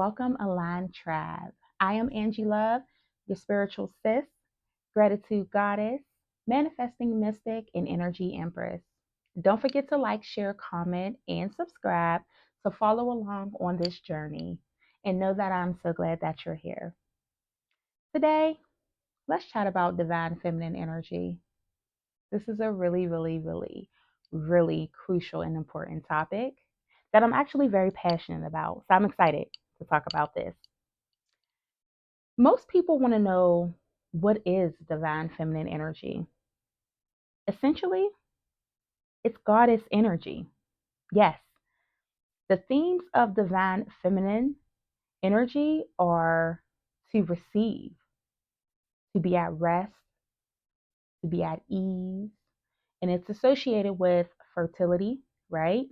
welcome Align Tribe. I am Angie Love, your spiritual sis, gratitude goddess, manifesting mystic, and energy empress. Don't forget to like, share, comment, and subscribe to follow along on this journey. And know that I'm so glad that you're here. Today, let's chat about divine feminine energy. This is a really crucial and important topic that I'm actually very passionate about. So I'm excited to talk about this. Most people want to know, what is divine feminine energy? Essentially, it's goddess energy. Yes, the themes of divine feminine energy are to receive, to be at rest, to be at ease, and it's associated with fertility, right?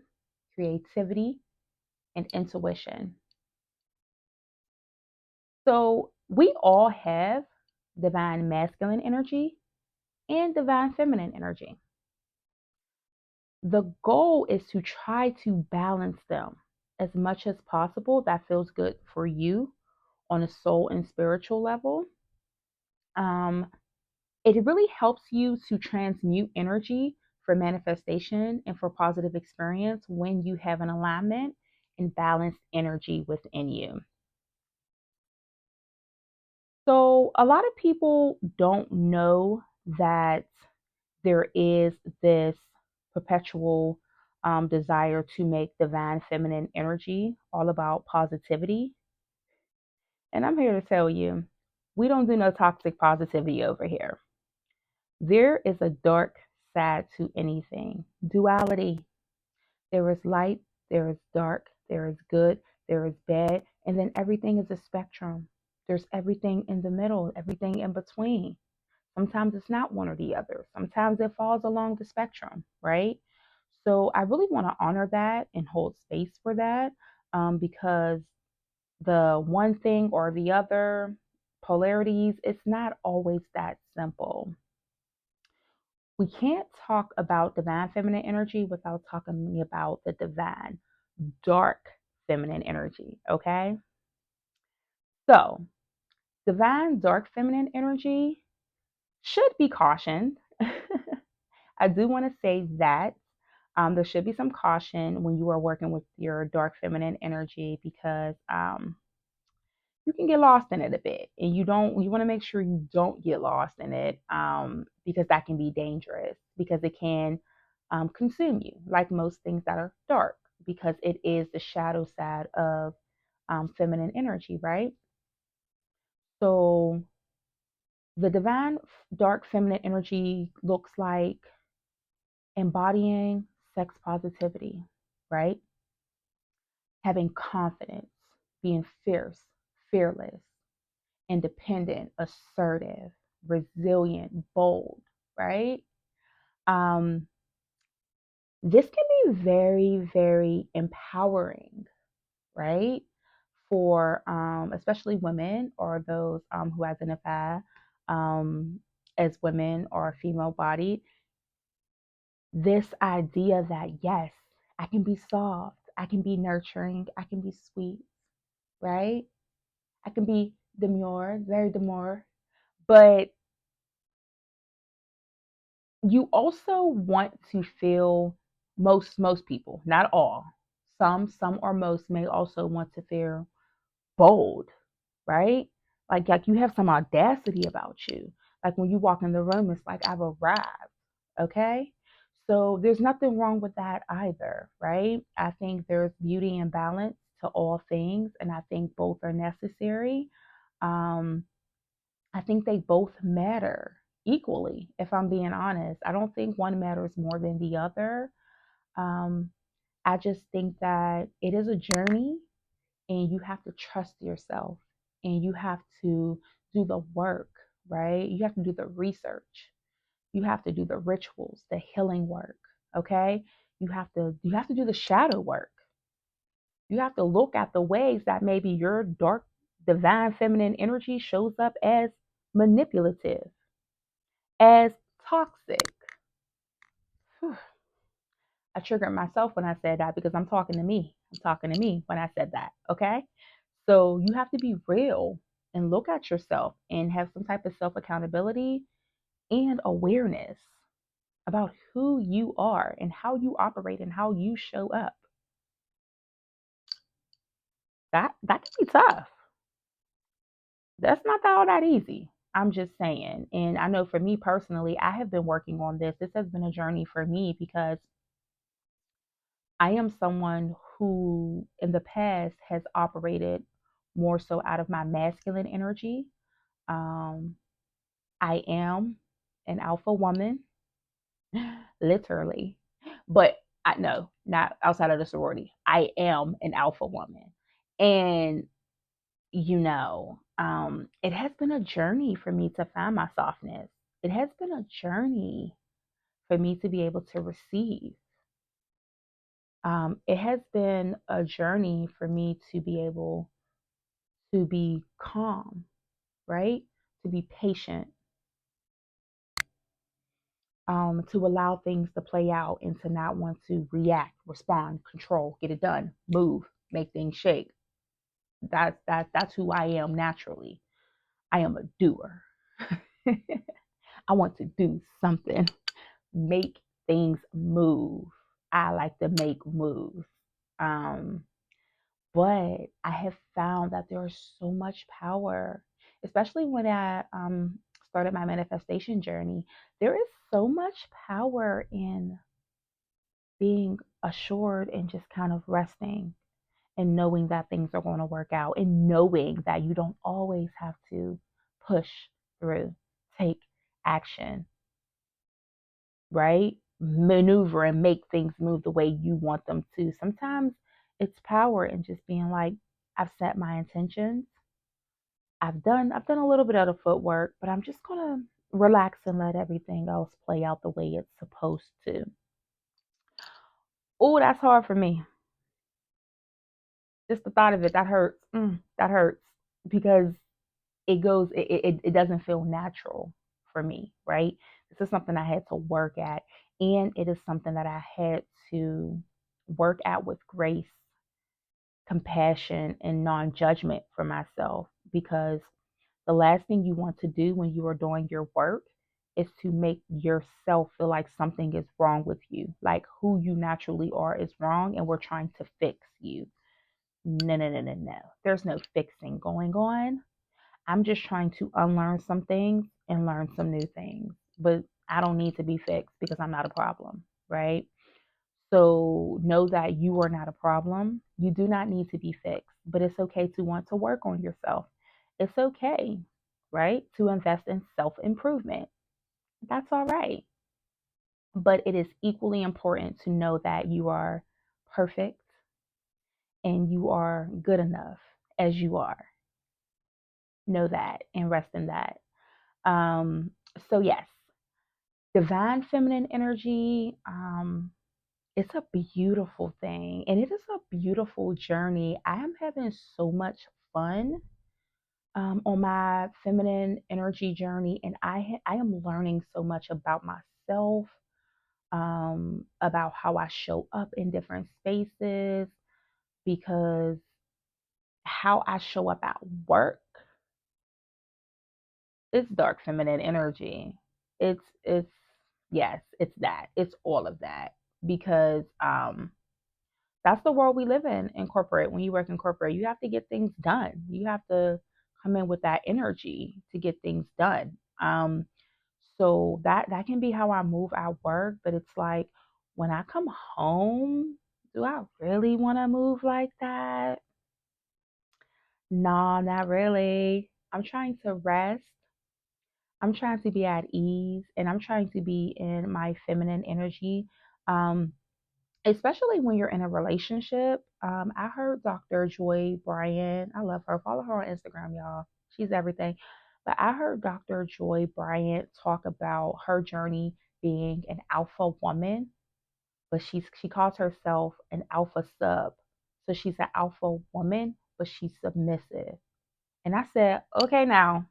Creativity and intuition. So we all have divine masculine energy and divine feminine energy. The goal is to try to balance them as much as possible that feels good for you on a soul and spiritual level. Um, it really helps you to transmute energy for manifestation and for positive experience when you have an alignment and balanced energy within you. So, a lot of people don't know that there is this perpetual desire to make divine feminine energy all about positivity. And I'm here to tell you, we don't do no toxic positivity over here. There is a dark side to anything. Duality. There is light, there is dark, there is good, there is bad, and then everything is a spectrum. There's everything in the middle, everything in between. Sometimes it's not one or the other. Sometimes it falls along the spectrum, right? So I really want to honor that and hold space for that, because the one thing or the other polarities, it's not always that simple. We can't talk about divine feminine energy without talking about the divine dark feminine energy, okay? So, divine dark feminine energy should be cautioned. I do want to say that there should be some caution when you are working with your dark feminine energy, because you can get lost in it a bit, and you want to make sure you don't get lost in it, because that can be dangerous, because it can consume you, like most things that are dark, because it is the shadow side of feminine energy, right? So the divine dark feminine energy looks like embodying sex positivity, right? Having confidence, being fierce, fearless, independent, assertive, resilient, bold, right? Um, this can be very empowering, right? For especially women, or those who identify um, as women or female bodied. This idea that, yes, I can be soft, I can be nurturing, I can be sweet, right? I can be demure, very demure, but you also want to feel, most people, not all, some or most may also want to feel bold, right? Like you have some audacity about you. Like when you walk in the room, it's like, I've arrived. Okay. So there's nothing wrong with that either, right? I think there's beauty and balance to all things, and I think both are necessary. Um, I think they both matter equally, if I'm being honest. I don't think one matters more than the other. Um, I just think that it is a journey, and you have to trust yourself, and you have to do the work, right? You have to do the research. You have to do the rituals, the healing work, okay? You have to do the shadow work. You have to look at the ways that maybe your dark divine feminine energy shows up as manipulative, as toxic. I triggered myself when I said that, because I'm talking to me. I'm talking to me when I said that, okay? So you have to be real and look at yourself and have some type of self accountability and awareness about who you are and how you operate and how you show up. That can be tough. That's not all that easy. I'm just saying. And I know for me personally, I have been working on this. This has been a journey for me because I am someone who in the past has operated more so out of my masculine energy. Um, I am an alpha woman, literally. But I no, not outside of the sorority. I am an alpha woman. And it has been a journey for me to find my softness. It has been a journey for me to be able to receive. It has been a journey for me to be able to be calm, right? To be patient, to allow things to play out and to not want to react, respond, control, get it done, move, make things shake. That's who I am naturally. I am a doer. I want to do something, make things move. I like to make moves. Um, but I have found that there is so much power, especially when I started my manifestation journey. There is so much power in being assured and just kind of resting and knowing that things are going to work out and knowing that you don't always have to push through, take action, right? Maneuver and make things move the way you want them to. Sometimes it's power in just being like, I've set my intentions. I've done a little bit of the footwork, but I'm just gonna relax and let everything else play out the way it's supposed to. Oh, that's hard for me. Just the thought of it, that hurts. That hurts because it doesn't feel natural for me, right? This is something I had to work at, and it is something that I had to work at with grace, compassion, and non-judgment for myself, because the last thing you want to do when you are doing your work is to make yourself feel like something is wrong with you, like who you naturally are is wrong and we're trying to fix you. No, no, no, no, no. There's no fixing going on. I'm just trying to unlearn some things and learn some new things. But I don't need to be fixed because I'm not a problem, right? So know that you are not a problem. You do not need to be fixed, but it's okay to want to work on yourself. It's okay, right? To invest in self improvement. That's all right. But it is equally important to know that you are perfect and you are good enough as you are. Know that and rest in that. Um, so yes, divine feminine energy, it's a beautiful thing and it is a beautiful journey. I am having so much fun on my feminine energy journey, and I am learning so much about myself, about how I show up in different spaces, because how I show up at work, it's dark feminine energy. It's yes, it's that. It's all of that because that's the world we live in corporate. When you work in corporate, you have to get things done. You have to come in with that energy to get things done. So that can be how I move at work, but it's like when I come home, do I really want to move like that? No, not really. I'm trying to rest. I'm trying to be at ease and I'm trying to be in my feminine energy. Um, Especially when you're in a relationship. I heard Dr. Joy Bryan, I love her. Follow her on Instagram, y'all. She's everything. But I heard Dr. Joy Bryant talk about her journey being an alpha woman, but she calls herself an alpha sub. So she's an alpha woman, but she's submissive. And I said, okay, now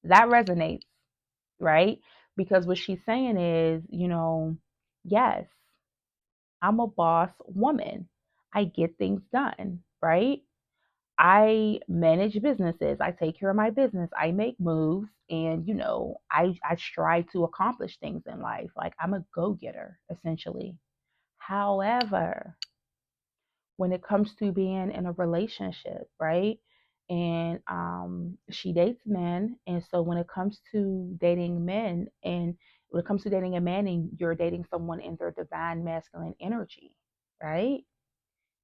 that resonates, right? Because what she's saying is, yes, I'm a boss woman. I get things done, right? I manage businesses. I take care of my business. I make moves, and I strive to accomplish things in life. Like, I'm a go-getter essentially. However, when it comes to being in a relationship, right? And she dates men, and so when it comes to dating men, and when it comes to dating a man, and you're dating someone in their divine masculine energy, right?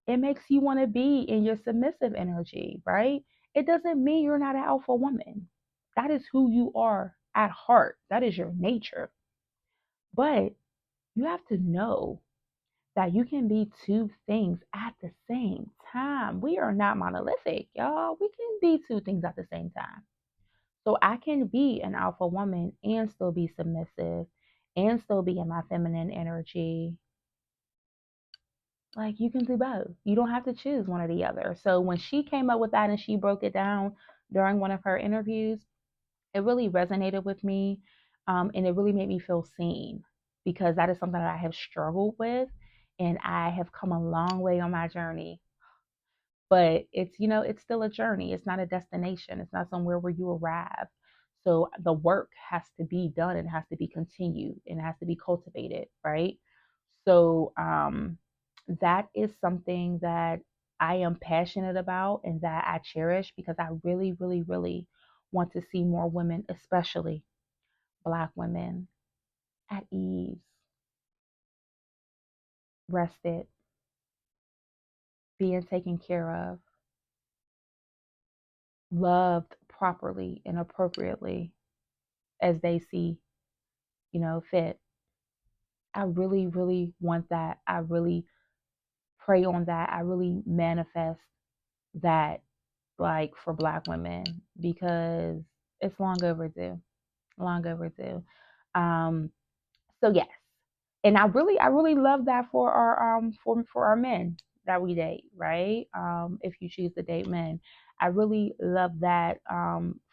It makes you want to be in your submissive energy, right? It doesn't mean you're not an alpha woman. That is who you are at heart. That is your nature. But you have to know that you can be two things at the same time. We are not monolithic, y'all. We can be two things at the same time. So I can be an alpha woman and still be submissive and still be in my feminine energy. Like, you can do both. You don't have to choose one or the other. So when she came up with that and she broke it down during one of her interviews, it really resonated with me. And it really made me feel seen, because that is something that I have struggled with, and I have come a long way on my journey. But it's still a journey. It's not a destination. It's not somewhere where you arrive. So the work has to be done. It has to be continued, and it has to be cultivated, right? So that is something that I am passionate about and that I cherish, because I really, really, really want to see more women, especially Black women, at ease, rested, being taken care of, loved properly and appropriately as they see, fit. I really, really want that. I really pray on that. I really manifest that, like, for Black women, because it's long overdue. Long overdue. Um, so yes. And I really love that for our men that we date, right? If you choose to date men. I really love that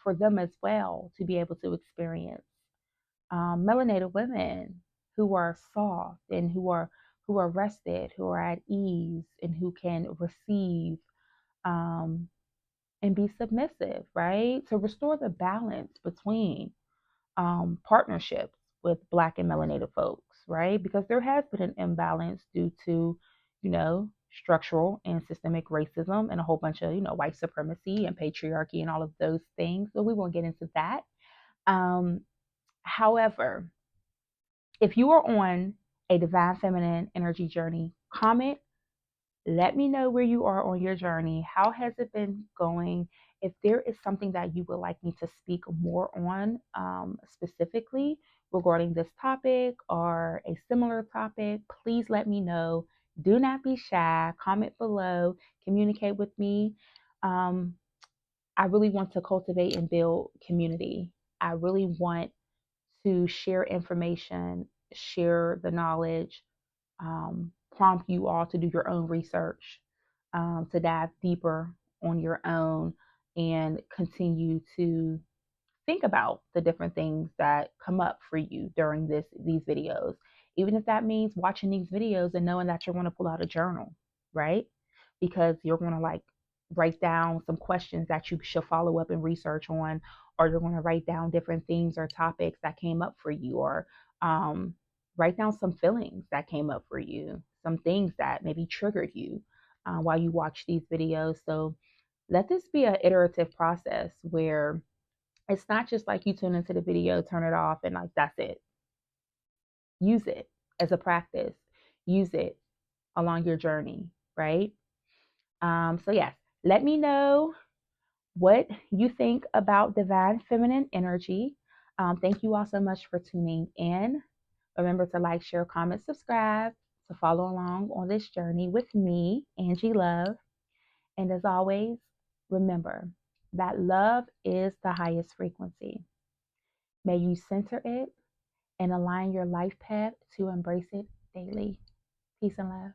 for them as well, to be able to experience melanated women who are soft, and who are rested, who are at ease, and who can receive, um, and be submissive, right? To restore the balance between partnerships with Black and melanated folks, right? Because there has been an imbalance due to, structural and systemic racism, and a whole bunch of, white supremacy and patriarchy and all of those things. So we won't get into that. Um, However, if you are on a divine feminine energy journey, comment. Let me know where you are on your journey. How has it been going? If there is something that you would like me to speak more on, specifically regarding this topic or a similar topic, please let me know. Do not be shy. Comment below. Communicate with me. Um, I really want to cultivate and build community. I really want to share information, share the knowledge, prompt you all to do your own research, to dive deeper on your own, and continue to think about the different things that come up for you during these videos. Even if that means watching these videos and knowing that you're going to pull out a journal, right? Because you're going to, like, write down some questions that you should follow up and research on, or you're going to write down different themes or topics that came up for you, or um, write down some feelings that came up for you, some things that maybe triggered you while you watch these videos. So let this be an iterative process where it's not just like you tune into the video, turn it off, and, like, that's it. Use it as a practice. Use it along your journey, right? So yes, let me know what you think about divine feminine energy. Thank you all so much for tuning in. Remember to like, share, comment, subscribe to follow along on this journey with me, Angie Love. And as always, remember that love is the highest frequency. May you center it and align your life path to embrace it daily. Peace and love.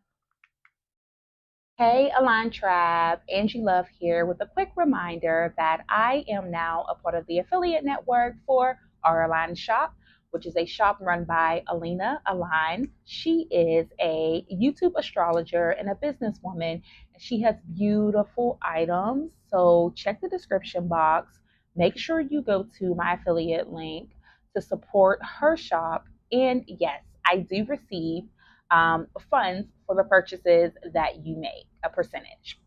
Hey, Align Tribe, Angie Love here with a quick reminder that I am now a part of the affiliate network for our Align Shop, which is a shop run by Alina Align. She is a YouTube astrologer and a businesswoman, and she has beautiful items. So check the description box. Make sure you go to my affiliate link to support her shop. And yes, I do receive funds for the purchases that you make, a percentage.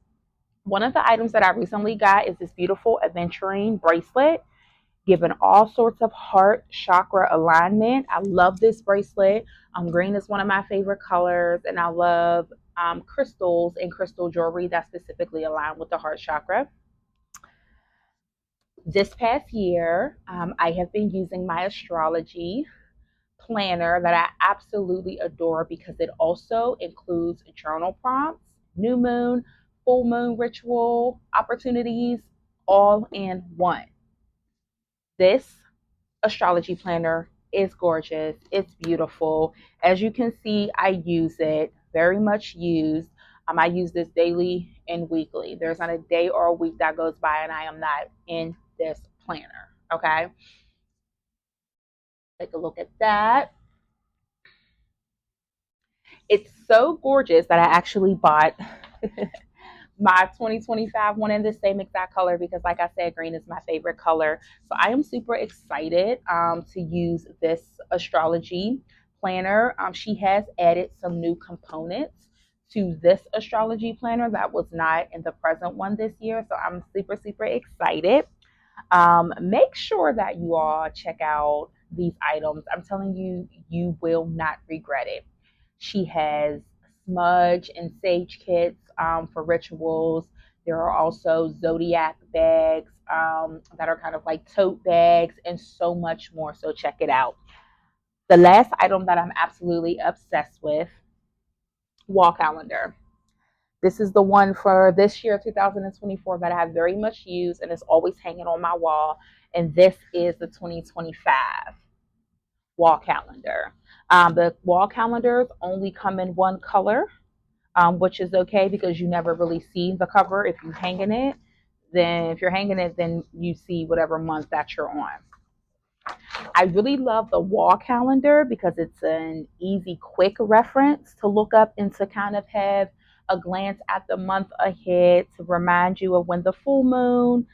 One of the items that I recently got is this beautiful aventurine bracelet, given all sorts of heart chakra alignment. I love this bracelet. Green is one of my favorite colors, and I love crystals and crystal jewelry that specifically align with the heart chakra. This past year, I have been using my astrology planner that I absolutely adore because it also includes journal prompts, new moon, full moon ritual opportunities, all in one. This astrology planner is gorgeous. It's beautiful. As you can see, I use it, very much used. I use this daily and weekly. There's not a day or a week that goes by and I am not in this planner. Okay. Take a look at that. It's so gorgeous that I actually bought my 2025 one in the same exact color because, like I said, green is my favorite color. So I am super excited to use this astrology planner. She has added some new components to this astrology planner that was not in the present one this year. So I'm super, super excited. Make sure that you all check out these items. I'm telling you, you will not regret it. She has smudge and sage kits for rituals. There are also zodiac bags that are kind of like tote bags and so much more. So check it out. The last item that I'm absolutely obsessed with, wall calendar. This is the one for this year, 2024, that I have very much used and is always hanging on my wall. And this is the 2025 wall calendar. The wall calendars only come in one color, which is okay because you never really see the cover if you're hanging it. Then, if you're hanging it, then you see whatever month that you're on. I really love the wall calendar because it's an easy, quick reference to look up and to kind of have a glance at the month ahead to remind you of when the full moon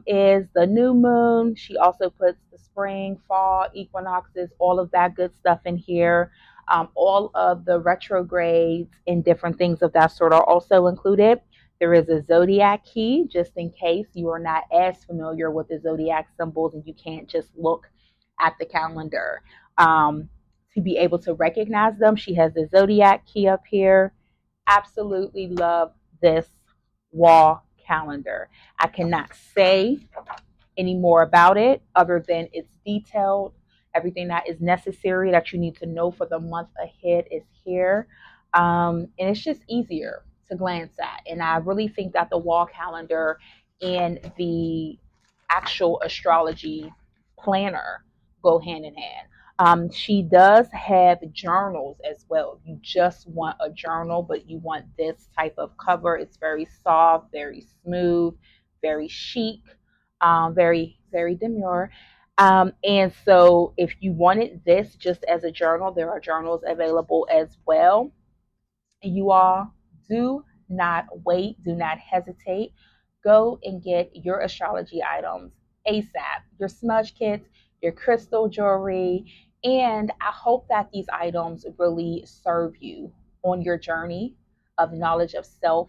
is, the new moon. She also puts the spring, fall, equinoxes, all of that good stuff in here. All of the retrogrades and different things of that sort are also included. There is a zodiac key just in case you are not as familiar with the zodiac symbols and you can't just look at the calendar to be able to recognize them. She has the zodiac key up here. Absolutely love this wall calendar. I cannot say any more about it other than it's detailed. Everything that is necessary that you need to know for the month ahead is here. And it's just easier to glance at. And I really think that the wall calendar and the actual astrology planner go hand in hand. She does have journals as well. You just want a journal, but you want this type of cover. It's very soft, very smooth, very chic, very, very demure. And so, if you wanted this just as a journal, there are journals available as well. You all do not wait, do not hesitate. Go and get your astrology items ASAP, your smudge kits, your crystal jewelry. And I hope that these items really serve you on your journey of knowledge of self,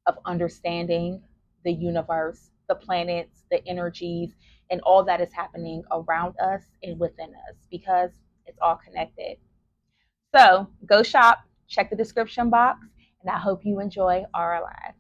of understanding the universe, the planets, the energies, and all that is happening around us and within us because it's all connected. So go shop, check the description box, and I hope you enjoy our live.